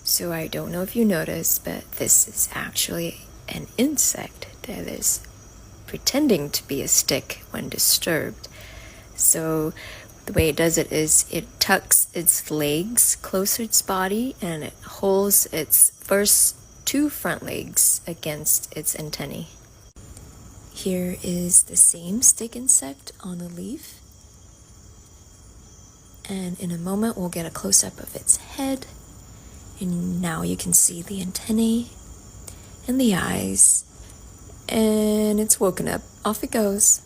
So I don't know if you noticed, but this is actually an insect that is pretending to be a stick when disturbed. So the way it does it is it tucks its legs closer to its body and it holds its first two front legs against its antennae. Here is the same stick insect on a leaf. And in a moment we'll get a close-up of its head. And now you can see the antennae and the eyes. And it's woken up. Off it goes.